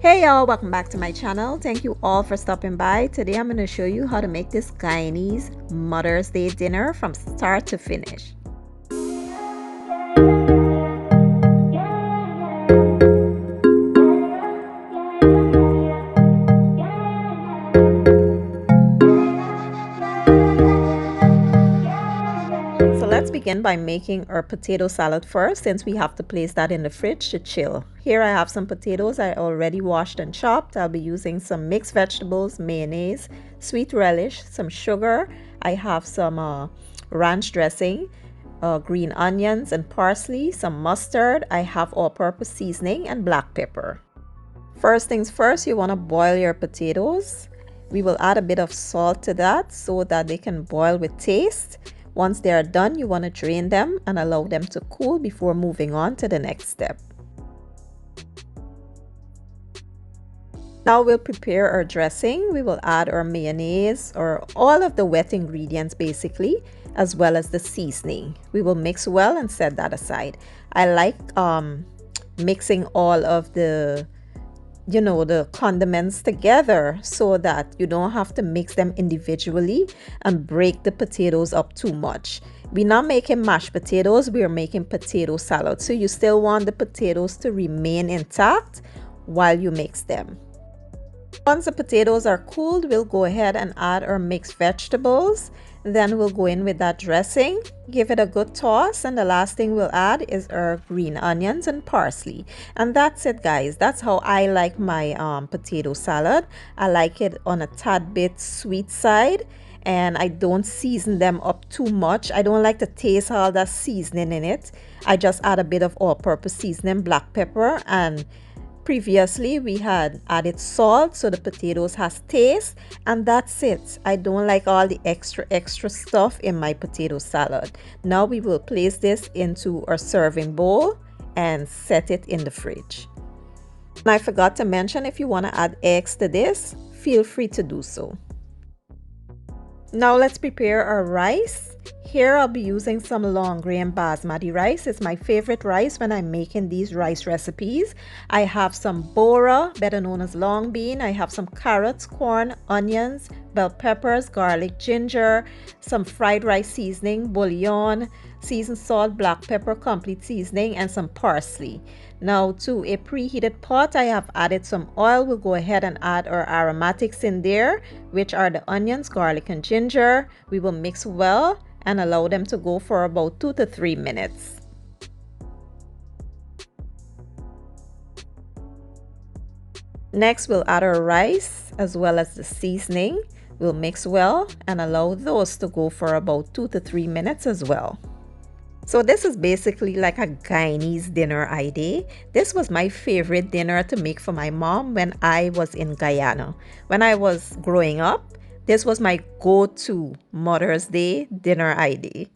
Hey y'all, welcome back to my channel. Thank you all for stopping by. Today I'm going to show you how to make this Guyanese Mother's Day dinner from start to finish. So let's begin by making our potato salad first, since we have to place that in the fridge to chill. Here I have some potatoes I already washed and chopped. I'll be using some mixed vegetables, mayonnaise, sweet relish, some sugar. I have some ranch dressing, green onions and parsley, some mustard. I have all-purpose seasoning and black pepper. First things first, you want to boil your potatoes. We will add a bit of salt to that so that they can boil with taste. Once they are done, you want to drain them and allow them to cool before moving on to the next step. Now we'll prepare our dressing. We will add our mayonnaise, or all of the wet ingredients basically, as well as the seasoning. We will mix well and set that aside. I like mixing all of the condiments together so that you don't have to mix them individually and break the potatoes up too much. We're not making mashed potatoes, we are making potato salad. So you still want the potatoes to remain intact while you mix them. Once the potatoes are cooled, we'll go ahead and add our mixed vegetables. Then we'll go in with that dressing, give it a good toss, and the last thing we'll add is our green onions and parsley. And that's it, guys. That's how I like my potato salad. I like it on a tad bit sweet side, and I don't season them up too much. I don't like to taste all that seasoning in it. I just add a bit of all-purpose seasoning, black pepper, and previously we had added salt so the potatoes has taste, and that's it. I don't like all the extra stuff in my potato salad. Now we will place this into our serving bowl and set it in the fridge. And I forgot to mention, if you want to add eggs to this, feel free to do so. Now let's prepare our rice. Here I'll be using some long grain basmati rice. It's my favorite rice when I'm making these rice recipes. I have some bora, better known as long bean. I have some carrots, corn, onions, bell peppers, garlic, ginger, some fried rice seasoning, bouillon, seasoned salt, black pepper, complete seasoning, and some parsley. Now to a preheated pot, I have added some oil. We'll go ahead and add our aromatics in there, which are the onions, garlic, and ginger. We will mix well and allow them to go for about 2 to 3 minutes. Next, we'll add our rice as well as the seasoning. We'll mix well and allow those to go for about 2 to 3 minutes as well. So this is basically like a Guyanese dinner idea. This was my favorite dinner to make for my mom when I was in Guyana. When I was growing up, this was my go-to Mother's Day dinner idea.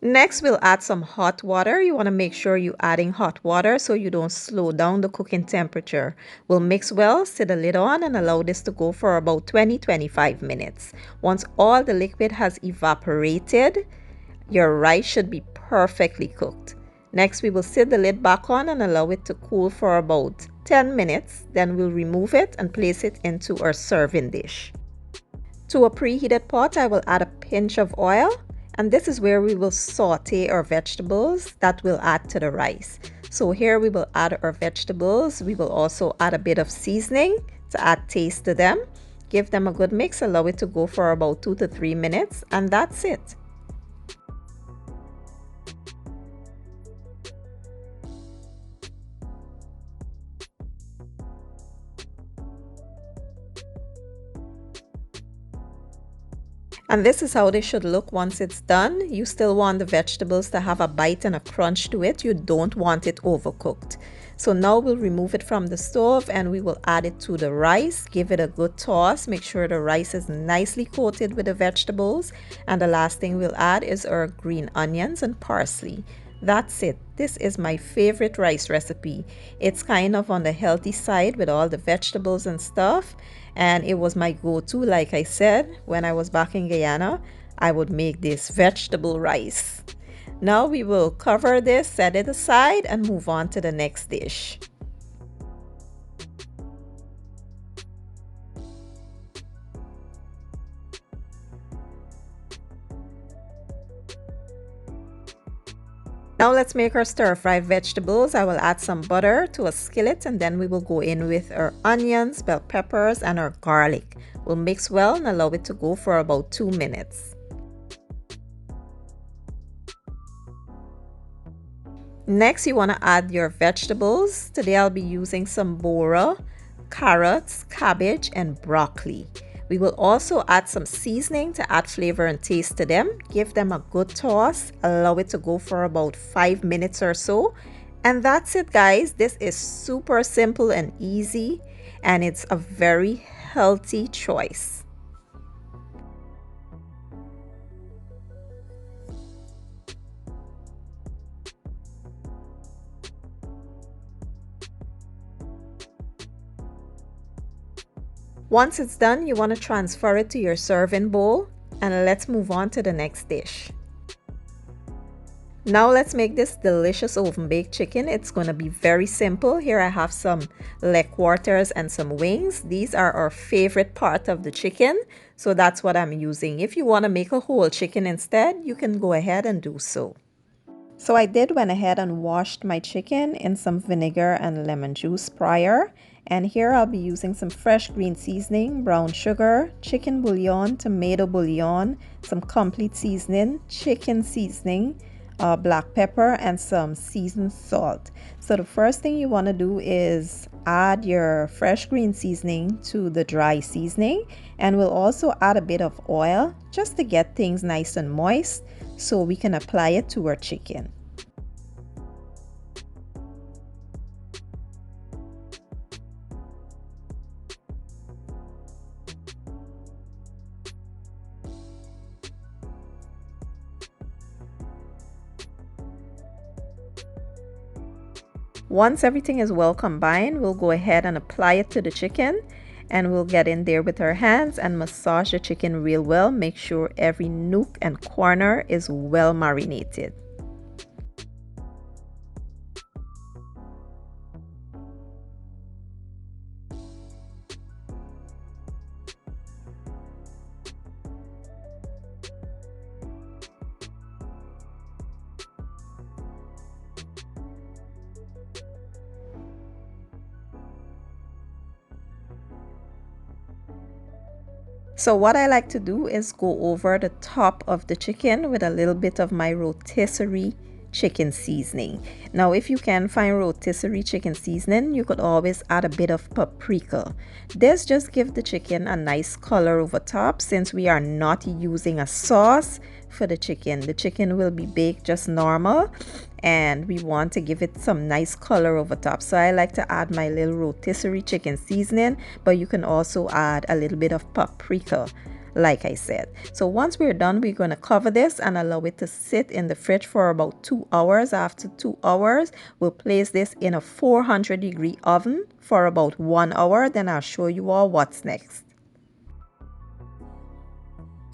Next, we'll add some hot water. You want to make sure you're adding hot water so you don't slow down the cooking temperature. We'll mix well, set the lid on, and allow this to go for about 20-25 minutes. Once all the liquid has evaporated, your rice should be perfectly cooked. Next, we will set the lid back on and allow it to cool for about 10 minutes. Then we'll remove it and place it into our serving dish. To a preheated pot, I will add a pinch of oil, and this is where we will saute our vegetables that we'll add to the rice. So here we will add our vegetables. We will also add a bit of seasoning to add taste to them. Give them a good mix, allow it to go for about 2 to 3 minutes, and that's it. And this is how they should look once it's done. You still want the vegetables to have a bite and a crunch to it. You don't want it overcooked. So now we'll remove it from the stove and we will add it to the rice. Give it a good toss. Make sure the rice is nicely coated with the vegetables. And the last thing we'll add is our green onions and parsley. That's it. This is my favorite rice recipe. It's kind of on the healthy side with all the vegetables and stuff. And it was my go-to, like I said, when I was back in Guyana, I would make this vegetable rice. Now we will cover this, set it aside, and move on to the next dish. Now let's make our stir-fried vegetables. I will add some butter to a skillet and then we will go in with our onions, bell peppers, and our garlic. We'll mix well and allow it to go for about 2 minutes. Next, you want to add your vegetables. Today I'll be using some bora, carrots, cabbage, and broccoli. We will also add some seasoning to add flavor and taste to them. Give them a good toss. Allow it to go for about 5 minutes or so. And that's it, guys. This is super simple and easy, and it's a very healthy choice. Once it's done, you want to transfer it to your serving bowl, and let's move on to the next dish. Now let's make this delicious oven baked chicken. It's going to be very simple. Here I have some leg quarters and some wings. These are our favorite part of the chicken, so that's what I'm using. If you want to make a whole chicken instead, you can go ahead and do so. So I went ahead and washed my chicken in some vinegar and lemon juice prior. And here I'll be using some fresh green seasoning, brown sugar, chicken bouillon, tomato bouillon, some complete seasoning, chicken seasoning, black pepper, and some seasoned salt. So the first thing you want to do is add your fresh green seasoning to the dry seasoning, and we'll also add a bit of oil just to get things nice and moist so we can apply it to our chicken. Once everything is well combined, we'll go ahead and apply it to the chicken, and we'll get in there with our hands and massage the chicken real well. Make sure every nook and corner is well marinated. So what I like to do is go over the top of the chicken with a little bit of my rotisserie chicken seasoning. Now if you can find rotisserie chicken seasoning, you could always add a bit of paprika. This just gives the chicken a nice color over top. Since we are not using a sauce for the chicken will be baked just normal, and we want to give it some nice color over top. So I like to add my little rotisserie chicken seasoning, but you can also add a little bit of paprika, like I said. So once we're done, we're going to cover this and allow it to sit in the fridge for about 2 hours. After 2 hours, we'll place this in a 400-degree oven for about 1 hour. Then I'll show you all what's next.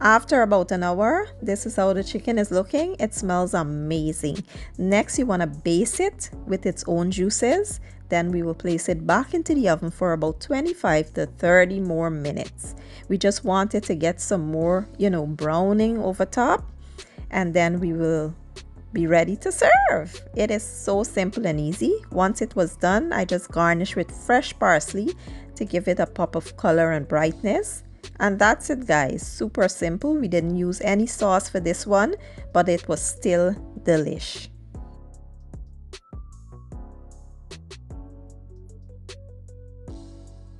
After about an hour, this is how the chicken is looking. It smells amazing. Next, you want to baste it with its own juices. Then we will place it back into the oven for about 25 to 30 more minutes. We just want it to get some more, browning over top. And then we will be ready to serve. It is so simple and easy. Once it was done, I just garnish with fresh parsley to give it a pop of color and brightness. And that's it, guys. Super simple. We didn't use any sauce for this one, but it was still delish.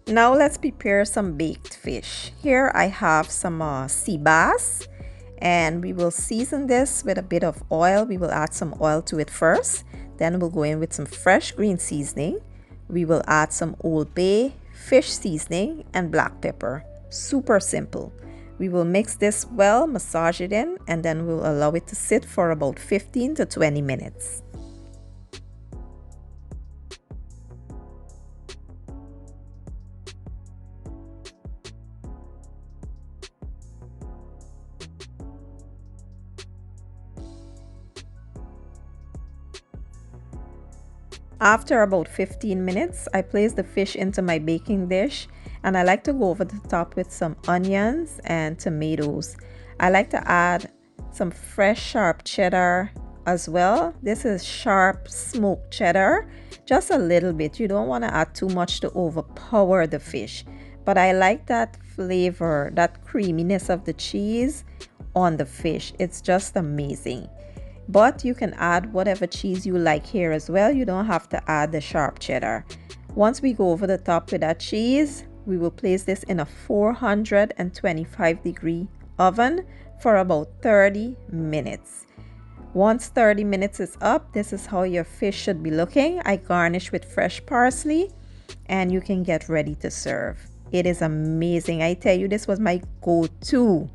Now let's prepare some baked fish. Here I have some sea bass, and we will season this with a bit of oil. We will add some oil to it first. Then we'll go in with some fresh green seasoning. We will add some Old Bay, fish seasoning, and black pepper. Super simple. We will mix this well, massage it in, and then we'll allow it to sit for about 15 to 20 minutes. After about 15 minutes, I place the fish into my baking dish, and I like to go over the top with some onions and tomatoes. I like to add some fresh sharp cheddar, as well. This is sharp smoked cheddar, just a little bit. You don't want to add too much to overpower the fish, but I like that flavor, that creaminess of the cheese on the fish. It's just amazing. But you can add whatever cheese you like here as well. You don't have to add the sharp cheddar. Once we go over the top with that cheese, we will place this in a 425-degree oven for about 30 minutes. Once 30 minutes is up, this is how your fish should be looking. I garnish with fresh parsley and you can get ready to serve. It is amazing. I tell you, this was my go-to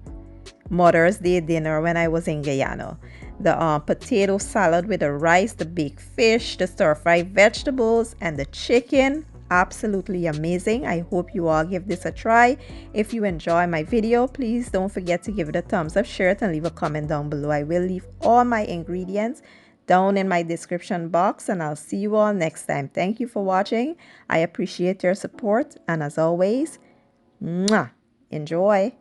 Mother's Day dinner when I was in Guyana. The potato salad with the rice, the baked fish, the stir-fried vegetables, and the chicken. Absolutely amazing. I hope you all give this a try. If you enjoy my video, please don't forget to give it a thumbs up, share it, and leave a comment down below. I will leave all my ingredients down in my description box, and I'll see you all next time. Thank you for watching. I appreciate your support, and as always, mwah, enjoy.